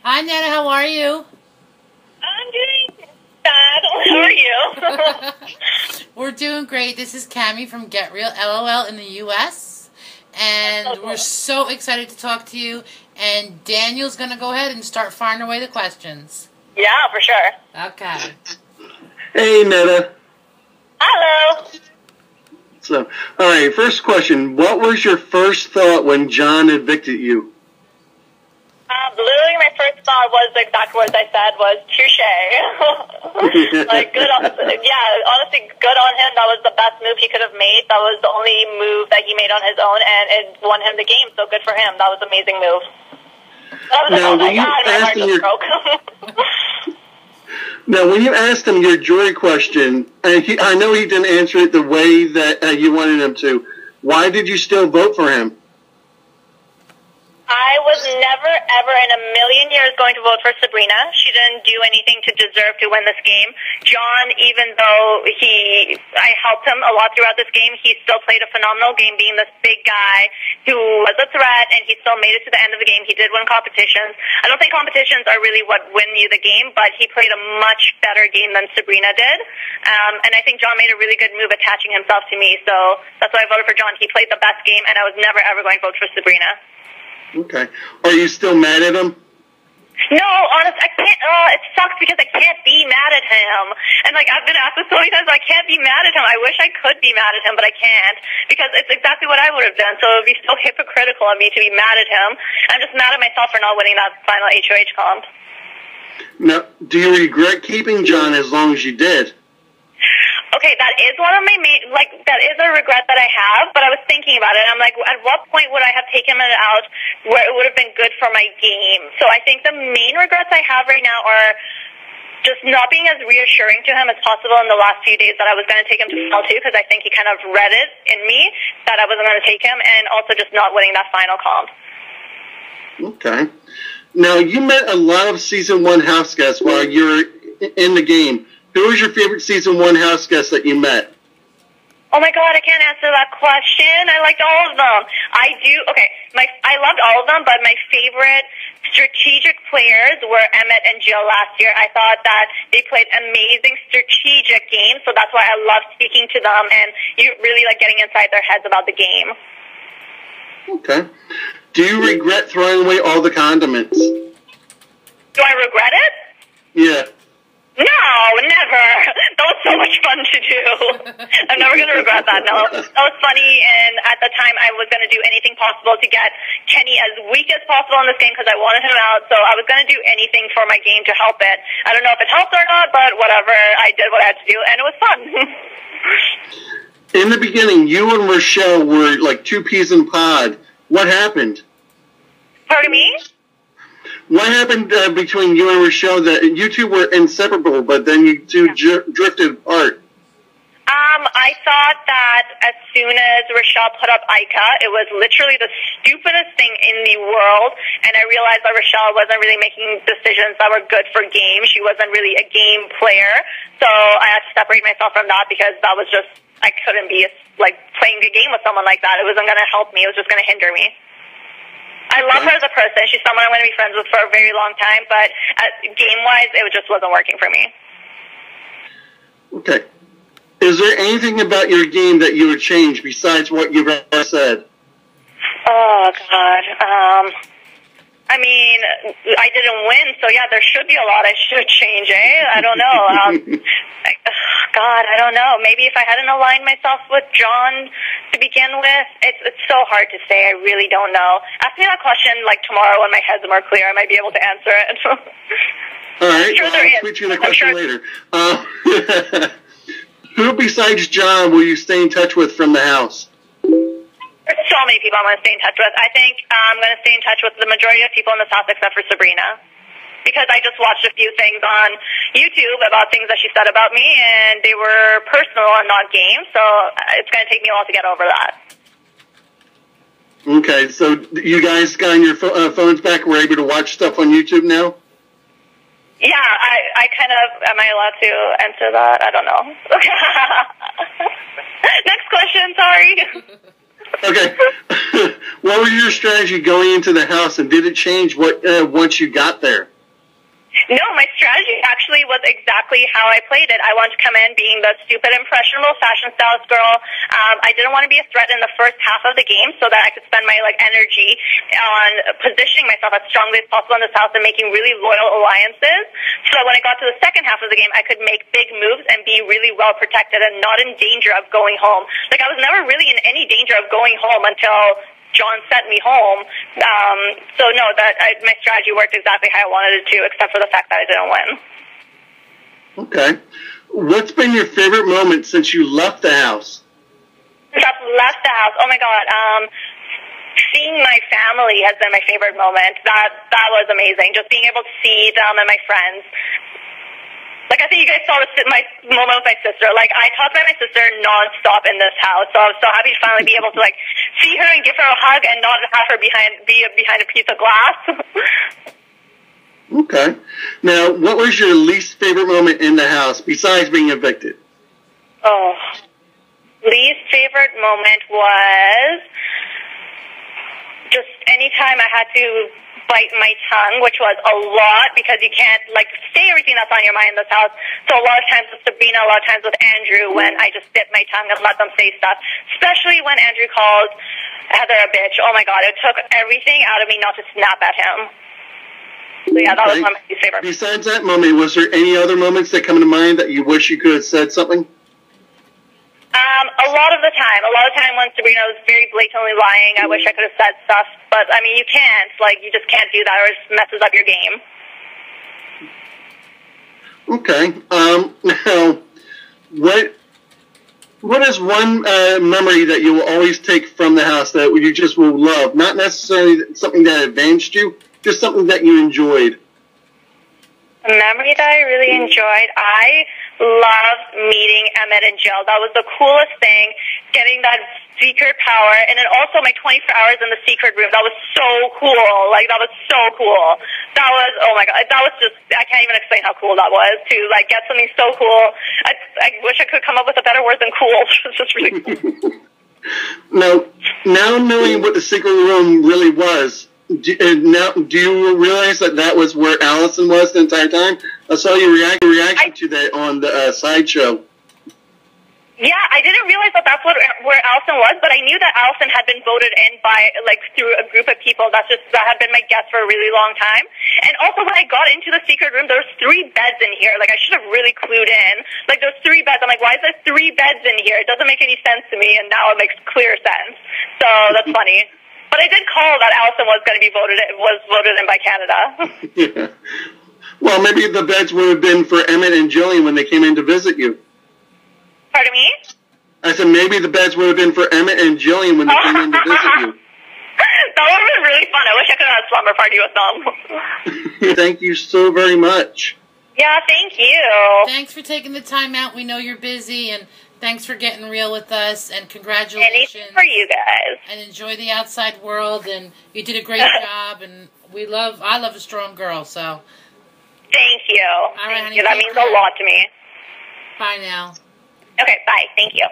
Hi, Neda. How are you? I'm doing bad. How are you? We're doing great. This is Cammie from Get Real LOL in the U.S. And so cool. We're so excited to talk to you. And Daniel's going to go ahead and start firing away the questions. Yeah, for sure. Okay. Hey, Neda. Hello. So, all right, first question. What was your first thought when John evicted you? Literally, my first thought was the exact words I said was touche. Like, good on, yeah, honestly, good on him. That was the best move he could have made. That was the only move that he made on his own, and it won him the game, so good for him. That was an amazing move. I was like, oh my God, my heart just broke. Now, when you asked him your jury question, I know he didn't answer it the way that you wanted him to. Why did you still vote for him? I was never, ever in a million years going to vote for Sabrina. She didn't do anything to deserve to win this game. John, even though I helped him a lot throughout this game, he still played a phenomenal game being this big guy who was a threat, and he still made it to the end of the game. He did win competitions. I don't think competitions are really what win you the game, but he played a much better game than Sabrina did. And I think John made a really good move attaching himself to me, so that's why I voted for John. He played the best game, and I was never, ever going to vote for Sabrina. Okay. Are you still mad at him? No, honest, I can't. It sucks because I can't be mad at him. And like I've been asked this so many times, I can't be mad at him. I wish I could be mad at him, but I can't because it's exactly what I would have done. So it would be so hypocritical of me to be mad at him. I'm just mad at myself for not winning that final HOH comp. Now, do you regret keeping John as long as you did? Okay, that is one of my main, that is a regret that I have, but I was thinking about it. I'm like, at what point would I have taken it out where it would have been good for my game? So I think the main regrets I have right now are just not being as reassuring to him as possible in the last few days that I was going to take him to final two, because I think he kind of read it in me that I wasn't going to take him, and also just not winning that final comp. Okay. Now, you met a lot of Season 1 house guests while you were in the game. Who was your favorite Season 1 house guest that you met? Oh my God, I can't answer that question. I liked all of them. I loved all of them, but my favorite strategic players were Emmett and Jill last year. I thought that they played amazing strategic games, so that's why I loved speaking to them, and you really like getting inside their heads about the game. Okay. Do you regret throwing away all the condiments? Do I regret it? Yeah. No, never. That was so much fun to do. I'm never going to regret that, no. That was funny, and at the time I was going to do anything possible to get Kenny as weak as possible in this game because I wanted him out, so I was going to do anything for my game to help it. I don't know if it helped or not, but whatever. I did what I had to do, and it was fun. In the beginning, you and Rochelle were like two peas in a pod. What happened? Pardon me? What happened between you and Rochelle that you two were inseparable, but then you two drifted apart? I thought that as soon as Rochelle put up Ica, it was literally the stupidest thing in the world, and I realized that Rochelle wasn't really making decisions that were good for games. She wasn't really a game player, so I had to separate myself from that because that was just, I couldn't be like playing a game with someone like that. It wasn't going to help me. It was just going to hinder me. I love her as a person. She's someone I'm going to be friends with for a very long time, but game-wise, it just wasn't working for me. Okay. Is there anything about your game that you would change besides what you've already said? Oh, God. I mean, I didn't win, so yeah, there should be a lot I should change, I don't know. God, I don't know. Maybe if I hadn't aligned myself with John to begin with, it's so hard to say. I really don't know. Ask me that question like tomorrow when my head's more clear. I might be able to answer it. All right, sure I'll tweet you the question later. Who besides John will you stay in touch with from the house? There's so many people I'm going to stay in touch with. I think I'm going to stay in touch with the majority of people in this house except for Sabrina, because I just watched a few things on YouTube about things that she said about me, and they were personal and not game, so it's going to take me a while to get over that. Okay, so you guys got your phones back? We're able to watch stuff on YouTube now? Yeah, I kind of, am I allowed to answer that? I don't know. Next question, sorry. Okay. What was your strategy going into the house, and did it change once you got there? No, my strategy actually was exactly how I played it. I wanted to come in being the stupid, impressionable fashion stylist girl. I didn't want to be a threat in the first half of the game so that I could spend my energy on positioning myself as strongly as possible in this house and making really loyal alliances so that when I got to the second half of the game, I could make big moves and be really well protected and not in danger of going home. I was never really in any danger of going home until John sent me home. So no, my strategy worked exactly how I wanted it to, except for the fact that I didn't win. Okay. What's been your favorite moment since you left the house? Since I've left the house, oh my God, seeing my family has been my favorite moment. That was amazing. Just being able to see them and my friends. I think you guys saw my moment with my sister. I talked to my sister nonstop in this house, so I was so happy to finally be able to see her and give her a hug and not have her be behind a piece of glass. Okay. Now, what was your least favorite moment in the house besides being evicted? Oh, least favorite moment was just anytime I had to bite my tongue, which was a lot because you can't say everything that's on your mind in this house. So a lot of times with Sabrina, a lot of times with Andrew, when I just bit my tongue and let them say stuff, especially when Andrew called Heather a bitch. Oh my God, it took everything out of me not to snap at him. So yeah, that was one of my favorite. Besides that moment, was there any other moments that come to mind that you wish you could have said something? A lot of the time when Sabrina was very blatantly lying, I wish I could have said stuff, but you can't. You just can't do that or it just messes up your game. Okay. Now, what is one memory that you will always take from the house that you just will love? Not necessarily something that advanced you, just something that you enjoyed. A memory that I really enjoyed, I loved meeting Emmett and Jill. That was the coolest thing, getting that secret power, and then also my 24 hours in the secret room. That was so cool. That was so cool. That was, oh my God, that was just, I can't even explain how cool that was to, get something so cool. I wish I could come up with a better word than cool. It's just really cool. Now knowing what the secret room really was, do you realize that was where Allison was the entire time? I saw your reaction to that on the sideshow. Yeah, I didn't realize that's where Allison was, but I knew that Allison had been voted in by through a group of people that had been my guest for a really long time. And also when I got into the secret room, there was 3 beds in here. I should have really clued in. There's 3 beds. I'm why is there 3 beds in here? It doesn't make any sense to me, and now it makes clear sense. So that's funny. But I did call that Allison was going to be voted in by Canada. Yeah. Well, maybe the beds would have been for Emmett and Jillian when they came in to visit you. Pardon me? I said maybe the beds would have been for Emmett and Jillian when they came in to visit you. That would have been really fun. I wish I could have had a slumber party with them. Thank you so very much. Yeah, thank you. Thanks for taking the time out. We know you're busy, and thanks for getting real with us, and congratulations. Anything for you guys. And enjoy the outside world, and you did a great job, and I love a strong girl, so. Thank you. All right, honey, That means a lot to me. Bye now. Okay, bye. Thank you.